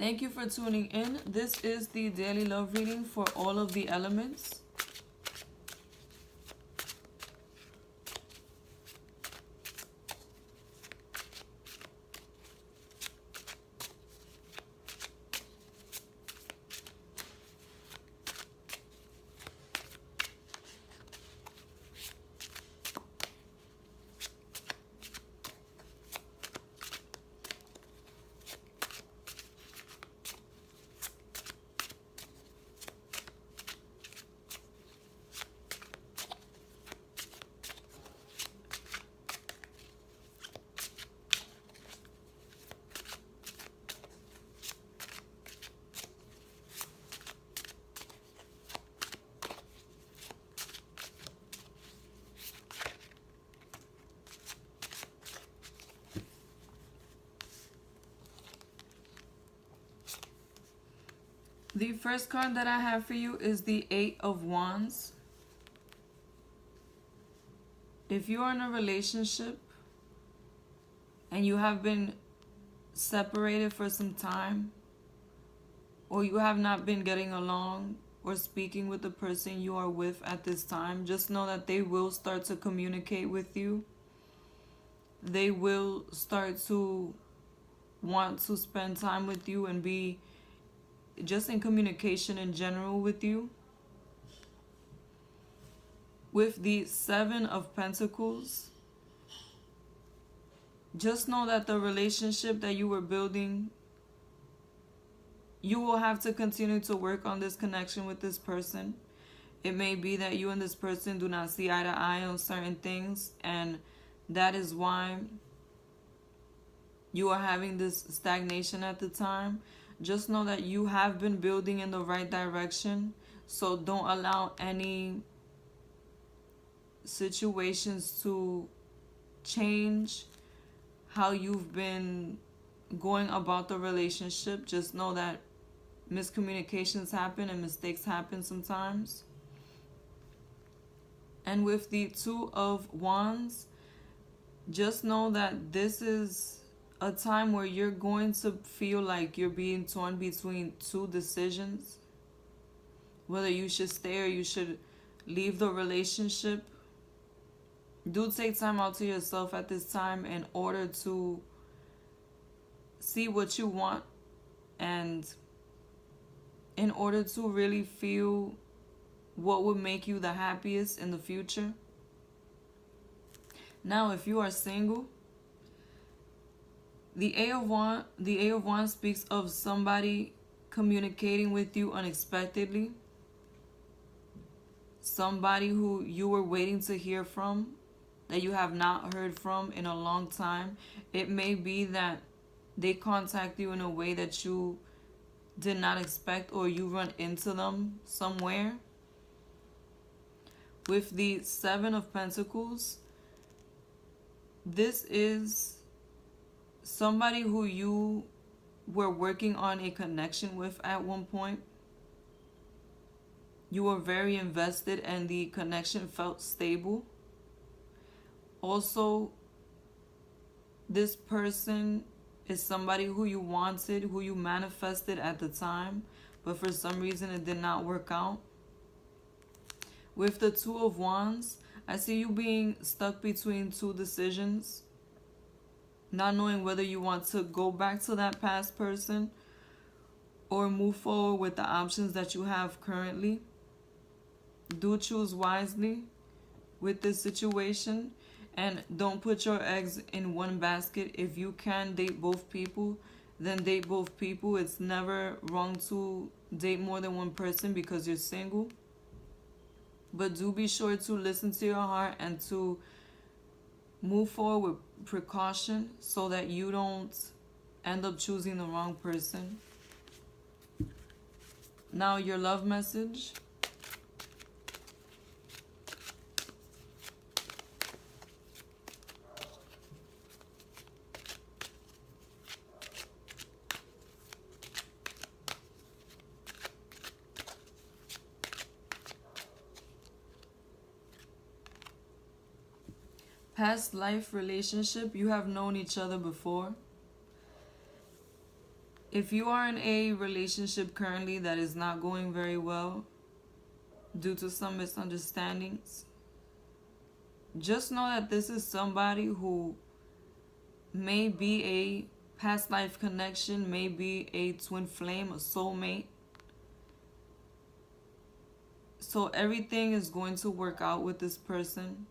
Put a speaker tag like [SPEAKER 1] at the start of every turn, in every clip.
[SPEAKER 1] Thank you for tuning in. This is the daily love reading for all of the elements. The first card that I have for you is the Eight of Wands. If you are in a relationship and you have been separated for some time, or you have not been getting along or speaking with the person you are with at this time, just know that they will start to communicate with you. They will start to want to spend time with you and be just in communication in general with you. With the Seven of Pentacles, just know that the relationship that you were building, you will have to continue to work on this connection with this person. It may be that you and this person do not see eye to eye on certain things, and that is why you are having this stagnation at the time. Just know that you have been building in the right direction, so don't allow any situations to change how you've been going about the relationship. Just know that miscommunications happen and mistakes happen sometimes. And with the Two of Wands, just know that this is a time where you're going to feel like you're being torn between two decisions, whether you should stay or you should leave the relationship. Do take time out to yourself at this time in order to see what you want and in order to really feel what would make you the happiest in the future. Now, if you are single, the Eight of Wands speaks of somebody communicating with you unexpectedly. Somebody who you were waiting to hear from, that you have not heard from in a long time. It may be that they contact you in a way that you did not expect, or you run into them somewhere. With the Seven of Pentacles, this is somebody who you were working on a connection with at one point. You were very invested and the connection felt stable. Also, this person is somebody who you wanted, who you manifested at the time, but for some reason it did not work out. With the Two of Wands, I see you being stuck between two decisions, not knowing whether you want to go back to that past person or move forward with the options that you have currently. Do choose wisely with this situation, and don't put your eggs in one basket. If you can date both people, then date both people. It's never wrong to date more than one person because you're single. But do be sure to listen to your heart and to move forward with precaution so that you don't end up choosing the wrong person. Now, your love message. Past life relationship, you have known each other before. If you are in a relationship currently that is not going very well due to some misunderstandings, just know that this is somebody who may be a past life connection, may be a twin flame, a soulmate. So everything is going to work out with this person.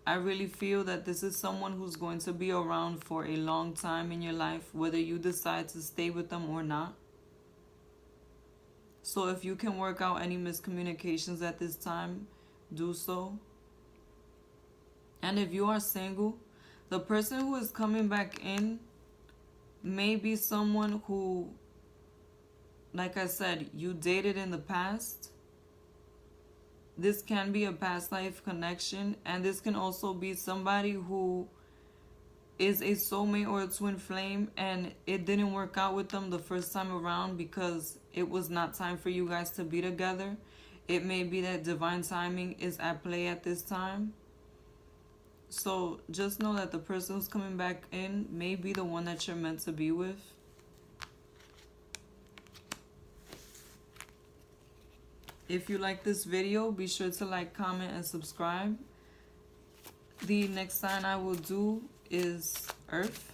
[SPEAKER 1] I really feel that this is someone who's going to be around for a long time in your life, whether you decide to stay with them or not. So if you can work out any miscommunications at this time, do so. And if you are single, the person who is coming back in may be someone who, like I said, you dated in the past. This can be a past life connection, and this can also be somebody who is a soulmate or a twin flame, and it didn't work out with them the first time around because it was not time for you guys to be together. It may be that divine timing is at play at this time. So just know that the person who's coming back in may be the one that you're meant to be with. If you like this video, be sure to like, comment, and subscribe. The next sign I will do is Earth.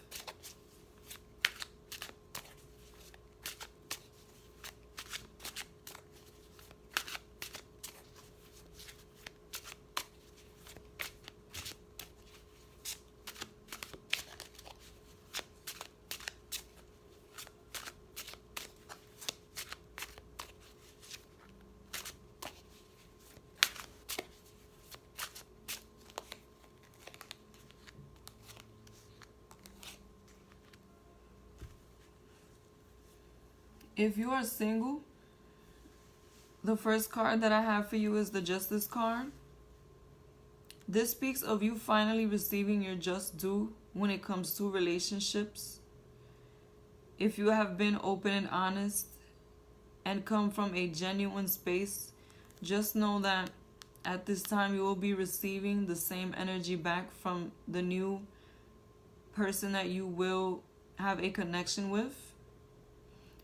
[SPEAKER 1] If you are single, the first card that I have for you is the Justice card. This speaks of you finally receiving your just due when it comes to relationships. If you have been open and honest and come from a genuine space, just know that at this time you will be receiving the same energy back from the new person that you will have a connection with.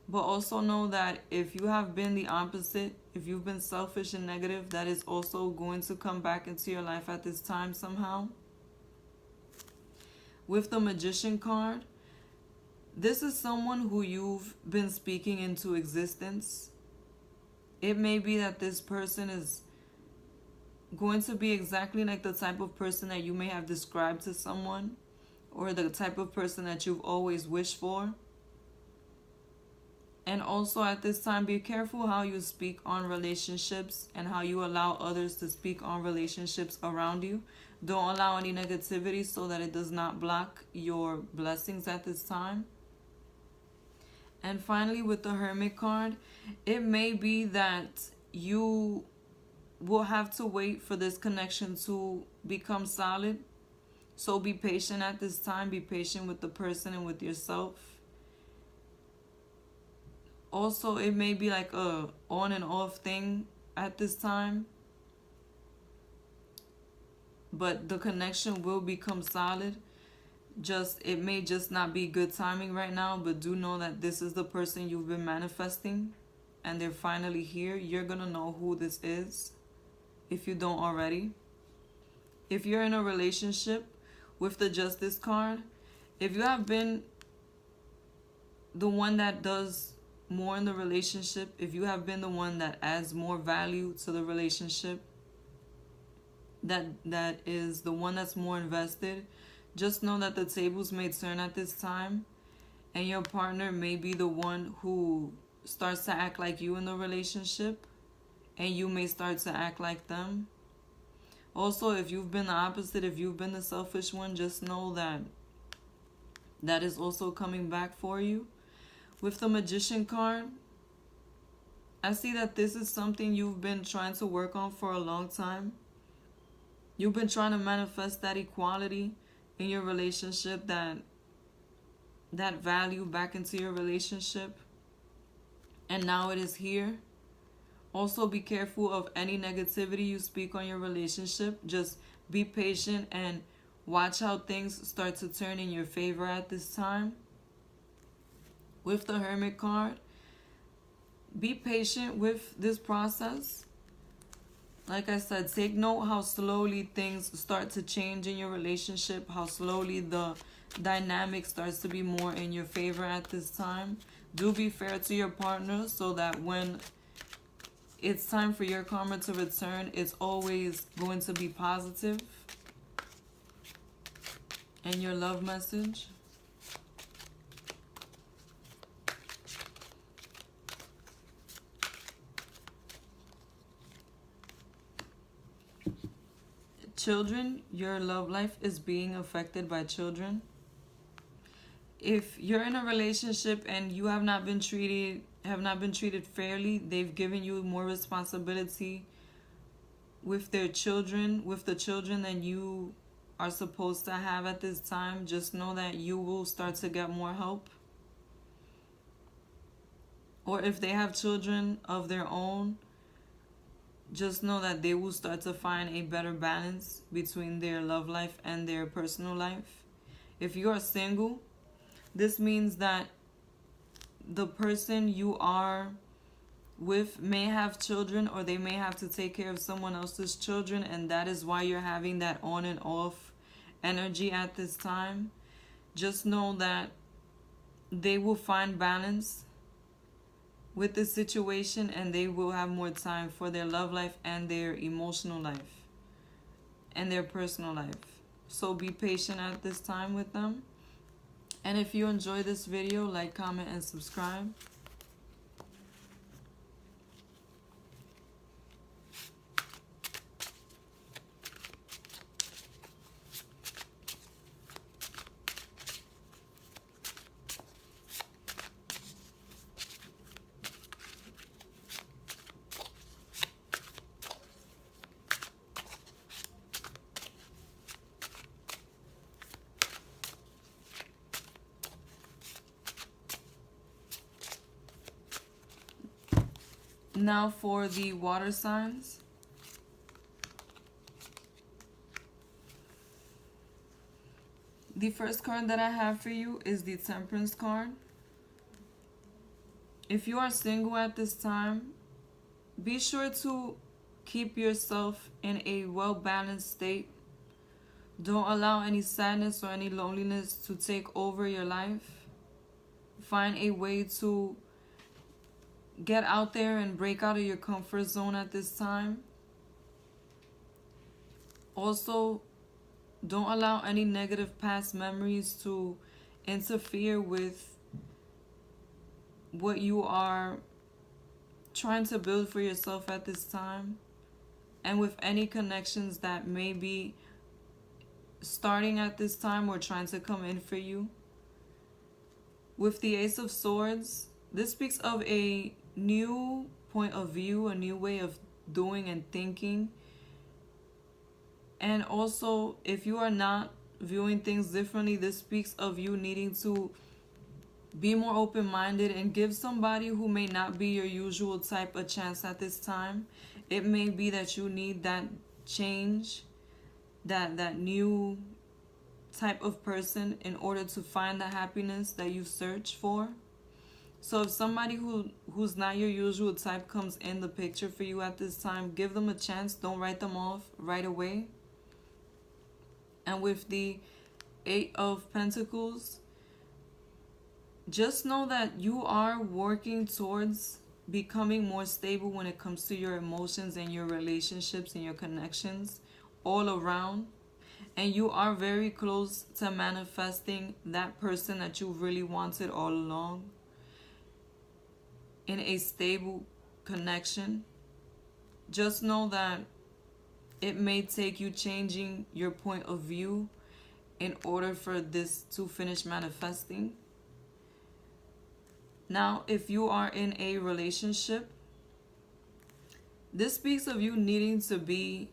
[SPEAKER 1] But also know that if you have been the opposite, if you've been selfish and negative, that is also going to come back into your life at this time somehow. With the Magician card, this is someone who you've been speaking into existence. It may be that this person is going to be exactly like the type of person that you may have described to someone, or the type of person that you've always wished for. And also at this time, be careful how you speak on relationships and how you allow others to speak on relationships around you. Don't allow any negativity so that it does not block your blessings at this time. And finally, with the Hermit card, it may be that you will have to wait for this connection to become solid. So be patient at this time. Be patient with the person and with yourself. Also, it may be like a on and off thing at this time. But the connection will become solid. It may just not be good timing right now. But do know that this is the person you've been manifesting. And they're finally here. You're going to know who this is, if you don't already. If you're in a relationship with the Justice card, if you have been the one that does more in the relationship, if you have been the one that adds more value to the relationship, that is the one that's more invested, just know that the tables may turn at this time, and your partner may be the one who starts to act like you in the relationship, and you may start to act like them. Also, if you've been the opposite, if you've been the selfish one, just know that that is also coming back for you. With the Magician card, I see that this is something you've been trying to work on for a long time. You've been trying to manifest that equality in your relationship, that value back into your relationship. And now it is here. Also, be careful of any negativity you speak on your relationship. Just be patient and watch how things start to turn in your favor at this time. With the Hermit card, be patient with this process. Like I said, take note how slowly things start to change in your relationship, how slowly the dynamic starts to be more in your favor at this time. Do be fair to your partner so that when it's time for your karma to return, it's always going to be positive. And your love message. Children, your love life is being affected by children. If you're in a relationship and you have not been treated fairly, they've given you more responsibility with the children than you are supposed to have at this time. Just know that you will start to get more help. Or if they have children of their own, just know that they will start to find a better balance between their love life and their personal life. If you are single, this means that the person you are with may have children, or they may have to take care of someone else's children, and that is why you're having that on and off energy at this time. Just know that they will find balance with the situation, and they will have more time for their love life and their emotional life and their personal life. So be patient at this time with them. And if you enjoy this video, like, comment, and subscribe. Now for the water signs. The first card that I have for you is the Temperance card. If you are single at this time, be sure to keep yourself in a well-balanced state. Don't allow any sadness or any loneliness to take over your life. Find a way to get out there and break out of your comfort zone at this time. Also, don't allow any negative past memories to interfere with what you are trying to build for yourself at this time, and with any connections that may be starting at this time or trying to come in for you. With the Ace of Swords, this speaks of a new point of view, a new way of doing and thinking. And also, if you are not viewing things differently, this speaks of you needing to be more open-minded and give somebody who may not be your usual type a chance at this time. It may be that you need that change, that new type of person in order to find the happiness that you search for. So if somebody who's not your usual type comes in the picture for you at this time, give them a chance. Don't write them off right away. And with the Eight of Pentacles, just know that you are working towards becoming more stable when it comes to your emotions and your relationships and your connections all around. And you are very close to manifesting that person that you really wanted all along in a stable connection. Just know that it may take you changing your point of view in order for this to finish manifesting. Now, if you are in a relationship, this speaks of you needing to be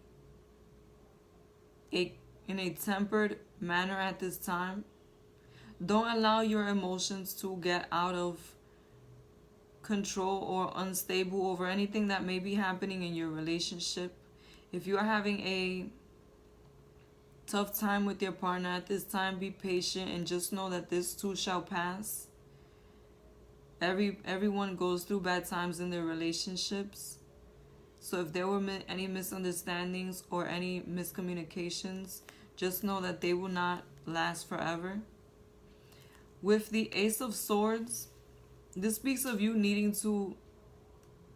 [SPEAKER 1] in a tempered manner at this time. Don't allow your emotions to get out of control or unstable over anything that may be happening in your relationship. If you are having a tough time with your partner at this time, be patient and just know that this too shall pass. Everyone goes through bad times in their relationships. So if there were any misunderstandings or any miscommunications, just know that they will not last forever. With the Ace of Swords, this speaks of you needing to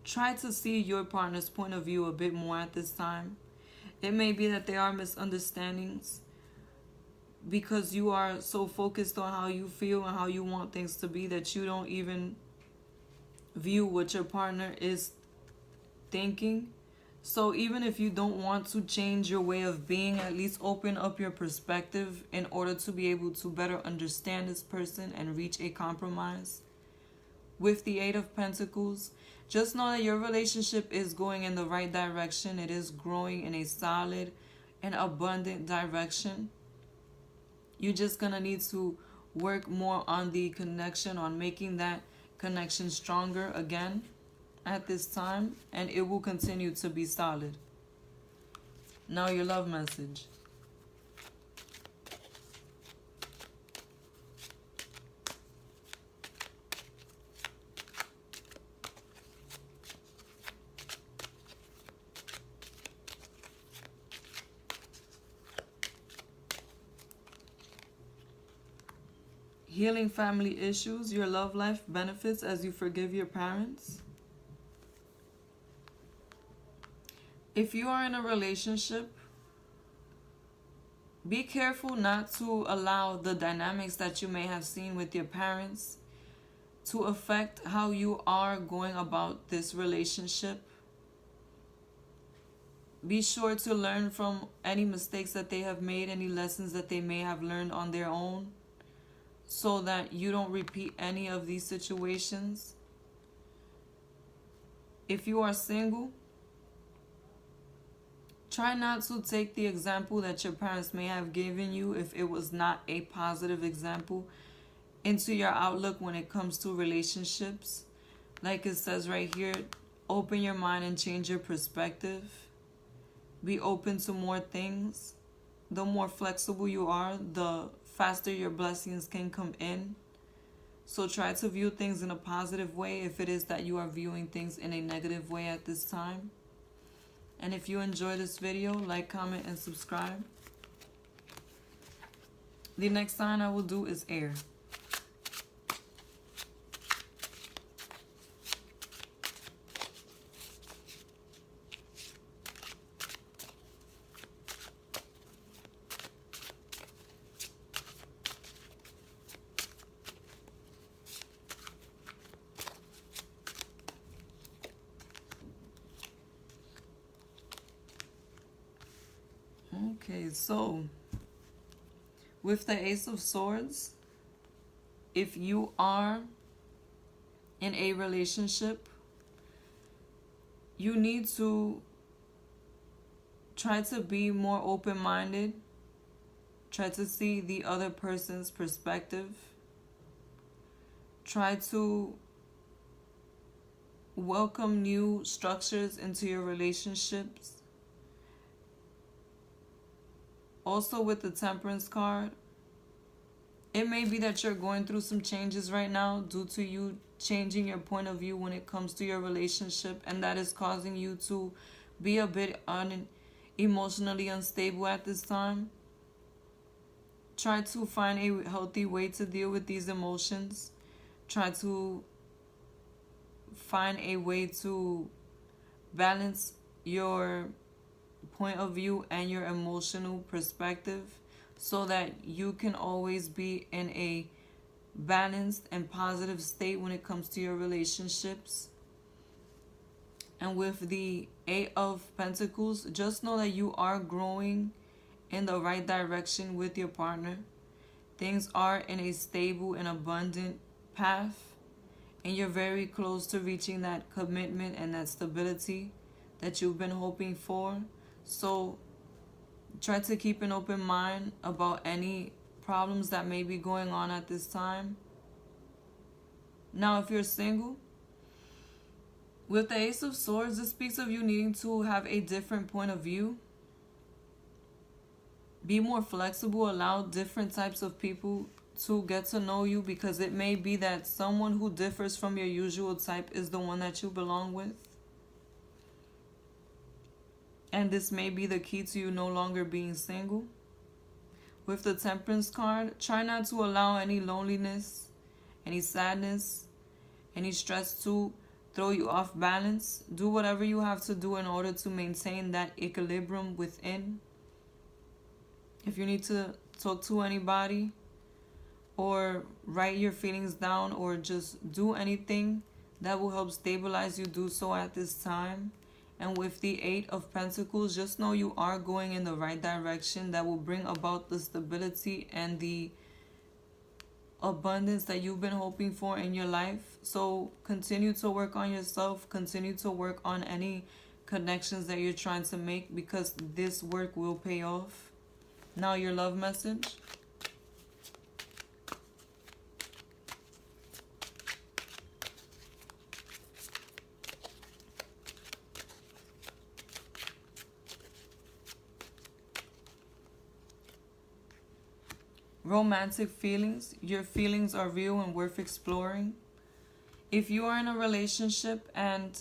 [SPEAKER 1] try to see your partner's point of view a bit more at this time. It may be that there are misunderstandings because you are so focused on how you feel and how you want things to be that you don't even view what your partner is thinking. So even if you don't want to change your way of being, at least open up your perspective in order to be able to better understand this person and reach a compromise. With the Eight of Pentacles, just know that your relationship is going in the right direction. It is growing in a solid and abundant direction. You're just going to need to work more on the connection, on making that connection stronger again at this time, and it will continue to be solid. Now your love message. Healing family issues. Your love life benefits as you forgive your parents. If you are in a relationship, be careful not to allow the dynamics that you may have seen with your parents to affect how you are going about this relationship. Be sure to learn from any mistakes that they have made, any lessons that they may have learned on their own, so that you don't repeat any of these situations. If you are single, try not to take the example that your parents may have given you, if it was not a positive example, into your outlook when it comes to relationships. Like it says right here, open your mind and change your perspective. Be open to more things. The more flexible you are, the faster your blessings can come in. So try to view things in a positive way if it is that you are viewing things in a negative way at this time. And if you enjoy this video, like, comment, and subscribe. The next sign I will do is air. Okay, so with the Ace of Swords, if you are in a relationship, you need to try to be more open-minded. Try to see the other person's perspective. Try to welcome new structures into your relationships. Also with the Temperance card, it may be that you're going through some changes right now due to you changing your point of view when it comes to your relationship, and that is causing you to be a bit emotionally unstable at this time. Try to find a healthy way to deal with these emotions. Try to find a way to balance your point of view and your emotional perspective so that you can always be in a balanced and positive state when it comes to your relationships. And with the Eight of Pentacles, just know that you are growing in the right direction with your partner. Things are in a stable and abundant path, and you're very close to reaching that commitment and that stability that you've been hoping for. So try to keep an open mind about any problems that may be going on at this time. Now, if you're single, with the Ace of Swords, this speaks of you needing to have a different point of view. Be more flexible. Allow different types of people to get to know you, because it may be that someone who differs from your usual type is the one that you belong with. And this may be the key to you no longer being single. With the Temperance card, try not to allow any loneliness, any sadness, any stress to throw you off balance. Do whatever you have to do in order to maintain that equilibrium within. If you need to talk to anybody, or write your feelings down, or just do anything that will help stabilize you, do so at this time. And with the 8 of Pentacles, just know you are going in the right direction that will bring about the stability and the abundance that you've been hoping for in your life. So continue to work on yourself. Continue to work on any connections that you're trying to make, because this work will pay off. Now your love message. Romantic feelings. Your feelings are real and worth exploring. If you are in a relationship and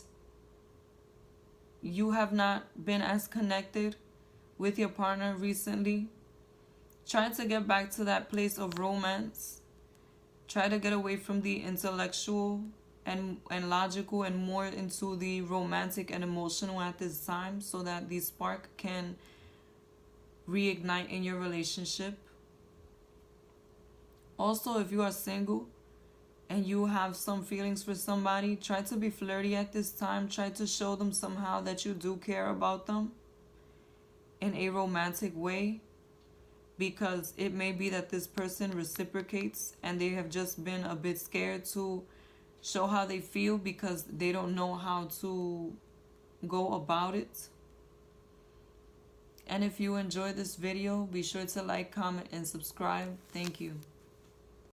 [SPEAKER 1] you have not been as connected with your partner recently, try to get back to that place of romance. Try to get away from the intellectual and logical and more into the romantic and emotional at this time, so that the spark can reignite in your relationship. Also, if you are single and you have some feelings for somebody, try to be flirty at this time. Try to show them somehow that you do care about them in a romantic way, because it may be that this person reciprocates and they have just been a bit scared to show how they feel because they don't know how to go about it. And if you enjoyed this video, be sure to like, comment, and subscribe. Thank you.